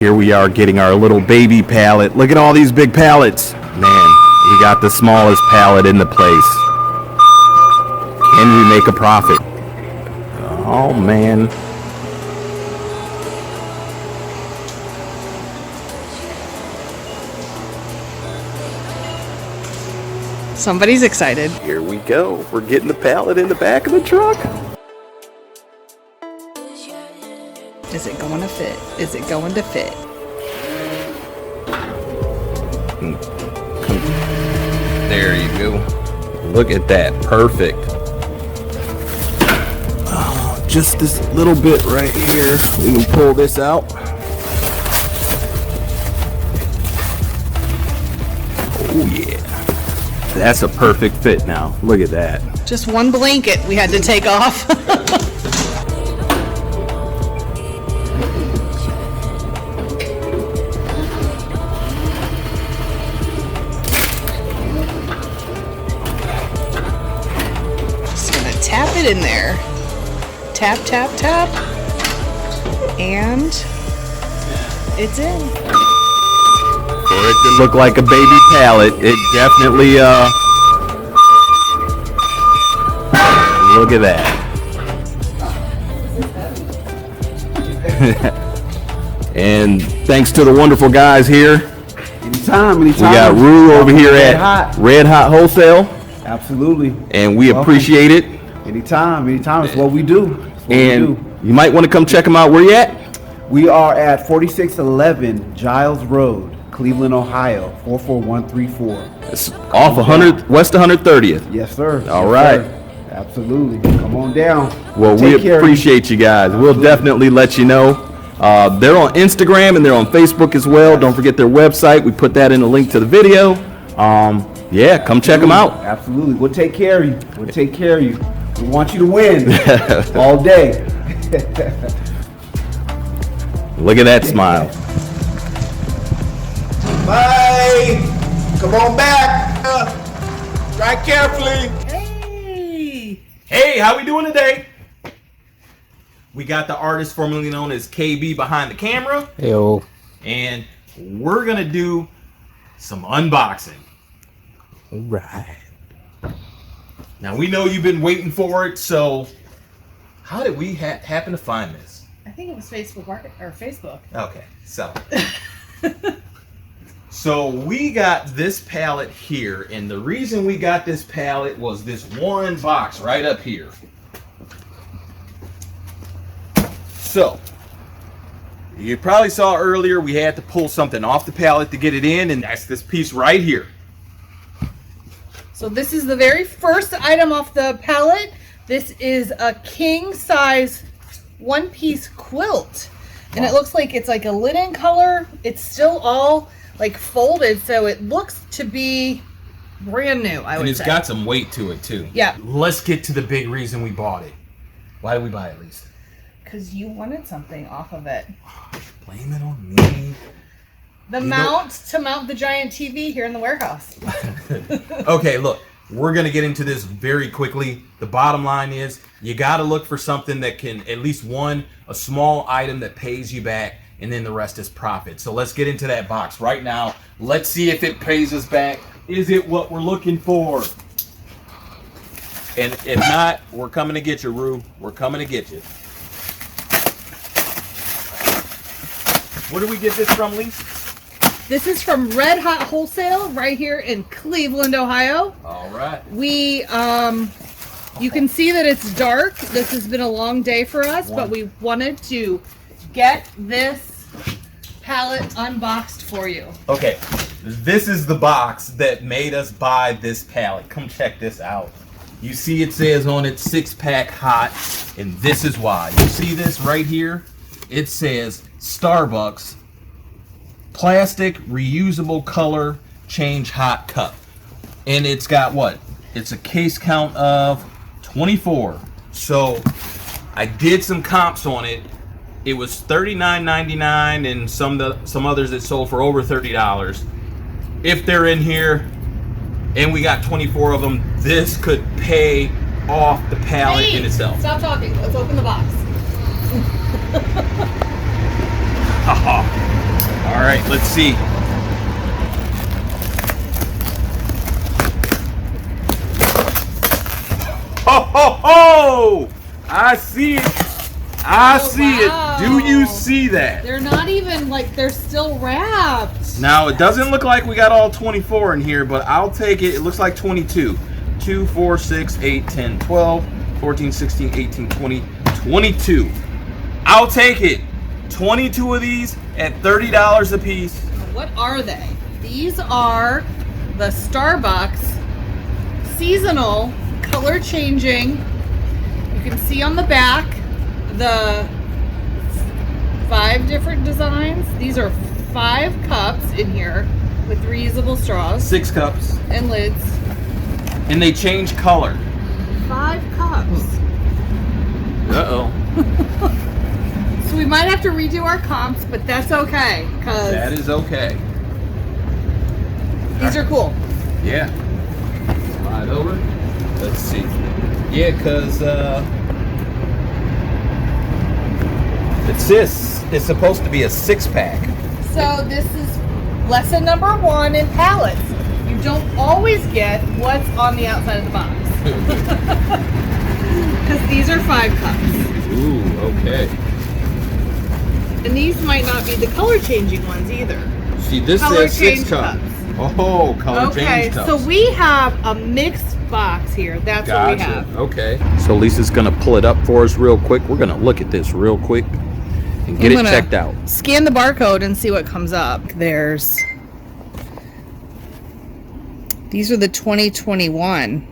Here we are getting our little baby pallet. Look at all these big pallets. Man, we got the smallest pallet in the place. Can we make a profit? Oh man. Somebody's excited. Here we go. We're getting the pallet in the back of the truck. Is it going to fit? Is it going to fit? There you go. Look at that. Perfect. Oh, just this little bit right here. We can pull this out. Oh yeah. That's a perfect fit now. Look at that. Just one blanket we had to take off. Just gonna tap it in there. Tap, tap, tap. And it's in. For it to look like a baby pallet, it definitely, look at that. And thanks to the wonderful guys here. Anytime. We got Rue over here at Red Hot Wholesale. Absolutely. And we appreciate it. Anytime. It's what we do. And you might want to come check them out. Where you at? We are at 4611 Giles Road, Cleveland, Ohio, 44134. It's off 100 West 130th. Yes, sir. All right. Sir. Absolutely. Come on down. Well, we appreciate you guys. We'll definitely let you know. They're on Instagram and they're on Facebook as well. Don't forget their website. We put that in the link to the video. Yeah, come check them out. Absolutely. We'll take care of you. We want you to win all day. Look at that smile. Bye. Come on back. Drive carefully. Hey, how we doing today? We got the artist formerly known as KB behind the camera. Heyo. And we're gonna do some unboxing. All right. Now we know you've been waiting for it, so how did we happen to find this? I think it was Facebook. Okay, so we got this pallet here, and the reason we got this pallet was this one box right up here. So you probably saw earlier we had to pull something off the pallet to get it in, and that's this piece right here. So this is the very first item off the pallet. This is a king size one-piece quilt. And it looks like it's like a linen color. It's still all like folded, so it looks to be brand new, I would say. And it's got some weight to it too. Yeah. Let's get to the big reason we bought it. Why did we buy it, Lisa? Because you wanted something off of it. Blame it on me. The mount to mount the giant TV here in the warehouse. Okay, look, we're going to get into this very quickly. The bottom line is you got to look for something that can, at least a small item that pays you back, and then the rest is profit. So let's get into that box right now. Let's see if it pays us back. Is it what we're looking for? And if not, we're coming to get you, Rue. We're coming to get you. Where do we get this from, Lisa? This is from Red Hot Wholesale right here in Cleveland, Ohio. All right. We, you can see that it's dark. This has been a long day for us, but we wanted to get this pallet unboxed for you. Okay, this is the box that made us buy this pallet. Come check this out. You see it says on it 6-pack hot, and this is why. You see this right here? It says Starbucks plastic reusable color change hot cup, and it's got what? It's a case count of 24. So I did some comps on it. It was $39.99, and some others that sold for over $30. If they're in here and we got 24 of them, this could pay off the pallet in itself. Stop talking. Let's open the box. right, let's see. Ho, ho, ho! I see it. I see wow. it. Do you see that? They're not even like, they're still wrapped. Now, it doesn't look like we got all 24 in here, but I'll take it. It looks like 22. 2, 4, 6, 8, 10, 12, 14, 16, 18, 20, 22. I'll take it. 22 of these at $30 a piece. What are they? These are the Starbucks seasonal color changing. You can see on the back the 5 different designs. These are 5 cups in here with reusable straws. 6 cups. And lids. And they change color. 5 cups. Uh-oh. So we might have to redo our comps, but that's okay, because That is okay. these are cool. Yeah. Slide over. Let's see. Yeah, because it's supposed to be a 6-pack. So this is lesson number 1 in pallets. You don't always get what's on the outside of the box. Because these are 5 cups. Ooh, okay. And these might not be the color changing ones either. See, this Color says 6 change cups. cups. Oh, color Okay, change cups. so we have a mixed box here. That's what we have. Okay. So Lisa's gonna pull it up for us real quick. We're gonna look at this real quick and get I'm it gonna checked out. Scan the barcode and see what comes up. These are the 2021.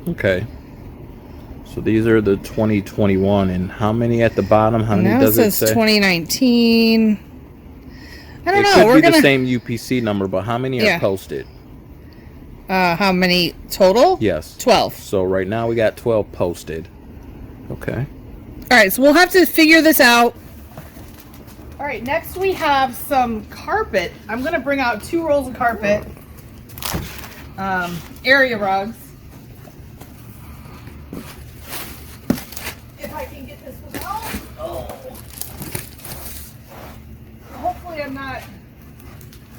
Okay. So these are the 2021, and how many at the bottom? How many Now does it it says say? 2019. I don't It know. could We're be gonna. the same UPC number, but how many Yeah. are posted? How many total? Yes. 12. So right now we got 12 posted. Okay. All right, so we'll have to figure this out. All right, next we have some carpet. I'm gonna bring out 2 rolls of carpet. Area rugs. If I can get this one out. Oh. Hopefully I'm not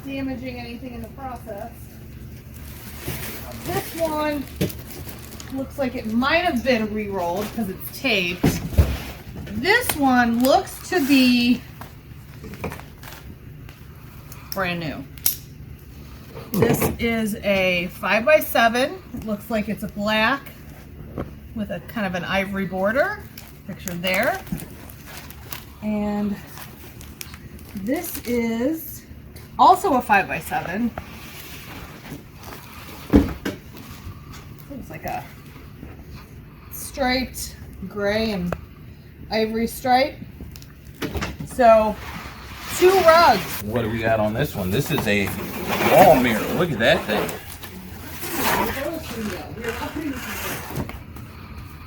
damaging anything in the process. This one looks like it might have been re-rolled because it's taped. This one looks to be brand new. This is a 5x7. It looks like it's a black with a kind of an ivory border. Pictured there. And this is also a 5x7. Looks like a striped gray and ivory stripe. So 2 rugs. What do we got on this one? This is a wall mirror. Look at that thing.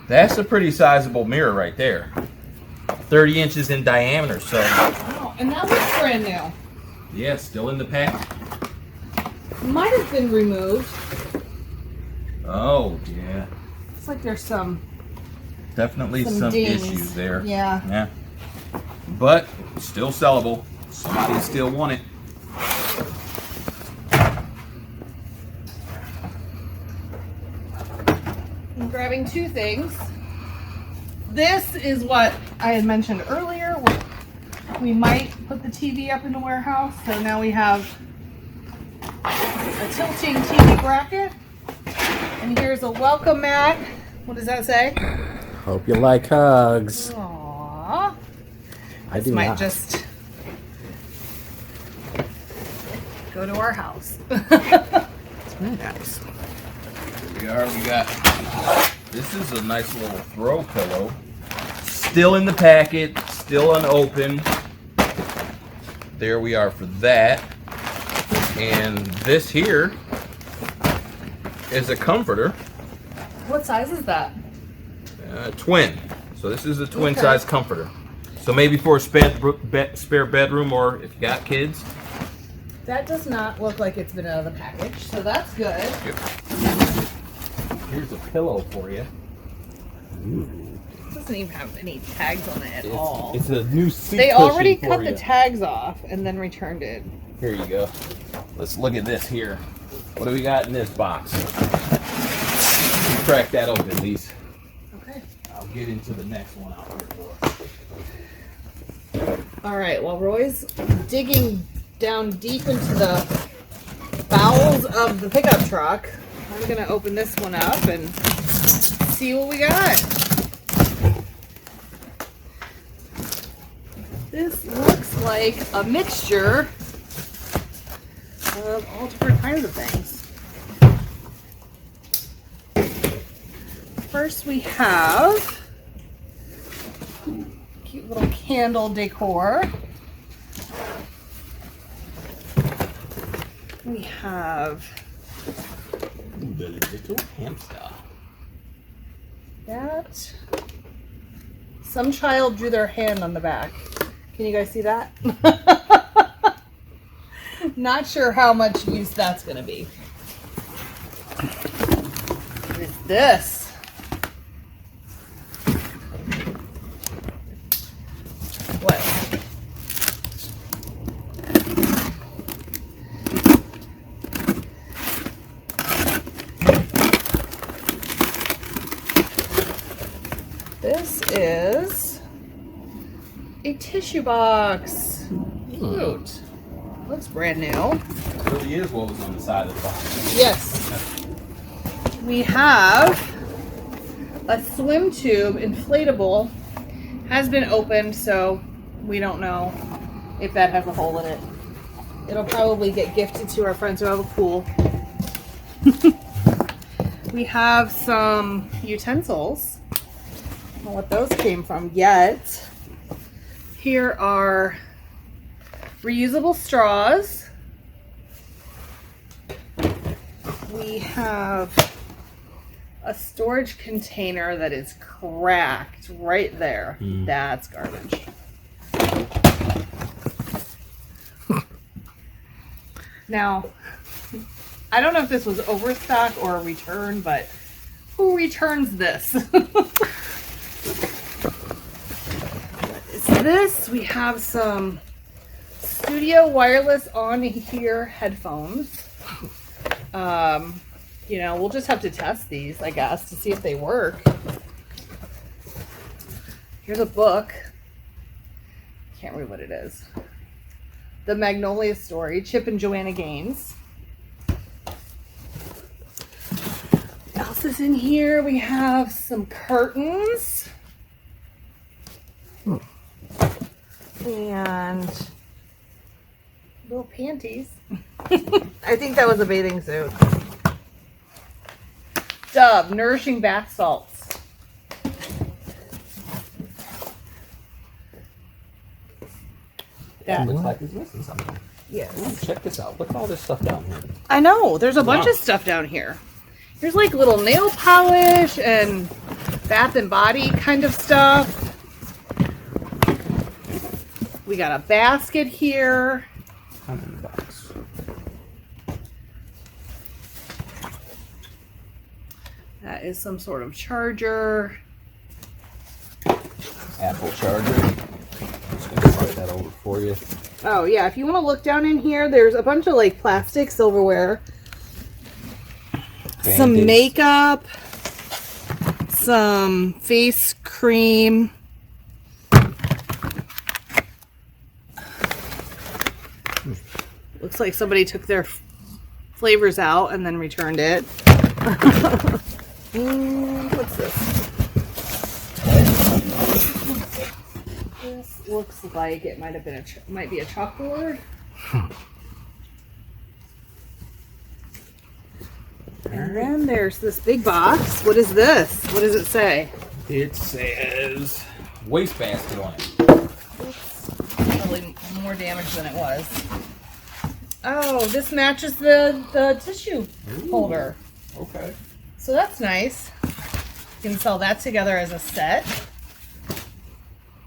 That's a pretty sizable mirror right there. 30 inches in diameter, so Oh, and that looks brand new. yeah, still in the pack. Might have been removed. Oh, yeah. Looks like there's some Definitely some dings. issues there. Yeah. Yeah. But still sellable. Somebody still want it. I'm grabbing 2 things. This is what I had mentioned earlier. We might put the TV up in the warehouse. So now we have a tilting TV bracket. And here's a welcome mat. What does that say? Hope you like hugs. Aww. I This do might not. just go to our house. Very nice. Here we are. We got. This is a nice little throw pillow. Still in the packet. Still unopened. There we are for that. And this here is a comforter. What size is that? Twin. So this is a twin Okay. size comforter. So maybe for a spare bedroom, or if you got kids. That does not look like it's been out of the package, so that's good. Here's a pillow for you. It doesn't even have any tags on it at all. It's a new seat They cushion already for cut you. the tags off and then returned it. Here you go. Let's look at this here. What do we got in this box? Crack that open, Lise. Okay. I'll get into the next one out here for us. All right, while Roy's digging down deep into the bowels of the pickup truck, I'm gonna open this one up and see what we got. This looks like a mixture of all different kinds of things. First we have cute little candle decor. We have The little hamster. that. Some child drew their hand on the back. Can you guys see that? Not sure how much use that's going to be. What is this? What? This is a tissue box. Cute. Looks brand new. It really is what was on the side of the box. Yes. We have a swim tube, inflatable, has been opened, so we don't know if that has a hole in it. It'll probably get gifted to our friends who have a pool. We have some utensils. I don't know what those came from yet. Here are reusable straws. We have a storage container that is cracked right there. That's garbage. Now, I don't know if this was overstock or a return, but who returns this? What is this? We have some studio wireless on here headphones. You know, we'll just have to test these, I guess, to see if they work. Here's a book. Can't read what it is. The Magnolia Story, Chip and Joanna Gaines. What else is in here? We have some curtains. And little panties. I think that was a bathing suit. Dove, nourishing bath salts. That looks like it's missing something. Yes. Ooh, check this out. Look at all this stuff down here. I know. There's a bunch Wow. of stuff down here. There's like little nail polish and bath and body kind of stuff. We got a basket here. I'm in the box. That is some sort of charger. Apple charger. Just gonna slide that over for you. Oh yeah, if you want to look down in here, there's a bunch of like plastic silverware. Some Band-Aids. makeup. Some face cream. Looks like somebody took their flavors out and then returned it. What's this? This looks like it might have been might be a chalkboard. And then there's this big box. What is this? What does it say? It says wastebasket on it. Probably more damage than it was. Oh, this matches the tissue holder. Okay. So that's nice. You can sell that together as a set.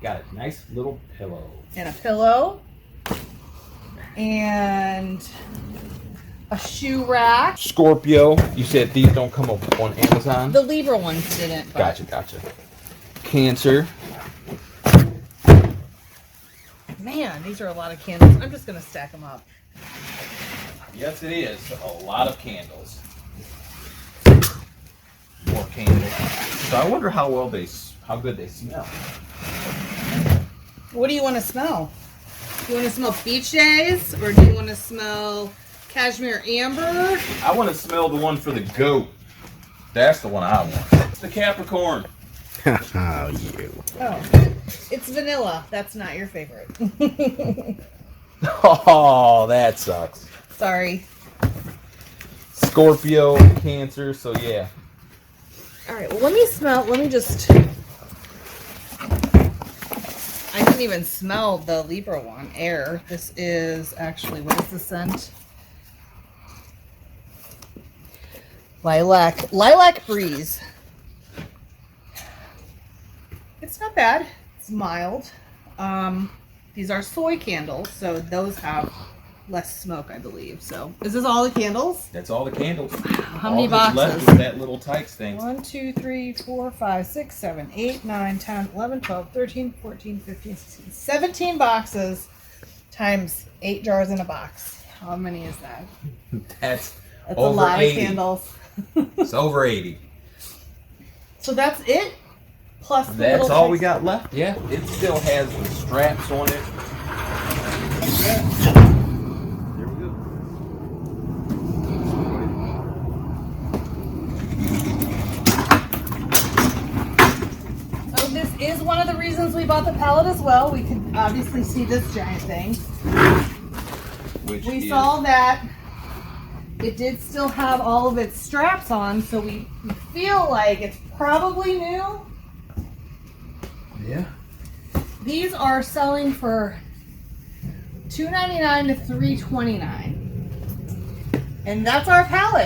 Got a nice little pillow. And a pillow. And a shoe rack. Scorpio. You said these don't come up on Amazon? The Libra ones didn't. But Gotcha. Cancer. man, man, these are a lot of candles. I'm just gonna stack them up. Yes, it is. A lot of candles. More candles. So I wonder how good they smell. What do you want to smell? Do you want to smell beach days, or do you want to smell cashmere amber? I want to smell the one for the goat. That's the one I want. It's the Capricorn. Oh, you. Oh, it's vanilla. That's not your favorite. Oh, that sucks. Sorry. Scorpio, Cancer, so yeah. All right, well, let me just, I didn't even smell the Libra one, Air. This is actually, what is the scent? Lilac Breeze. It's not bad. It's mild. These are soy candles, so those have less smoke, I believe. So, is this all the candles? That's all the candles. How many all that's boxes? left is that little Tykes thing. 1, 2, 3, 4, 5, 6, 7, 8, 9, 10, 11, 12, 13, 14, 15, 16, 17 boxes times 8 jars in a box. How many is that? That's That's over a lot 80. of candles. It's over 80. So that's it? Plus the That's little all we Tykes- got left. Yeah, it still has the straps on it. There we go. Oh, this is one of the reasons we bought the pallet as well. We could obviously see this giant thing. Which We is, saw that it did still have all of its straps on, so we feel like it's probably new. Yeah. These are selling for $2.99 to $3.29, and that's our pallet.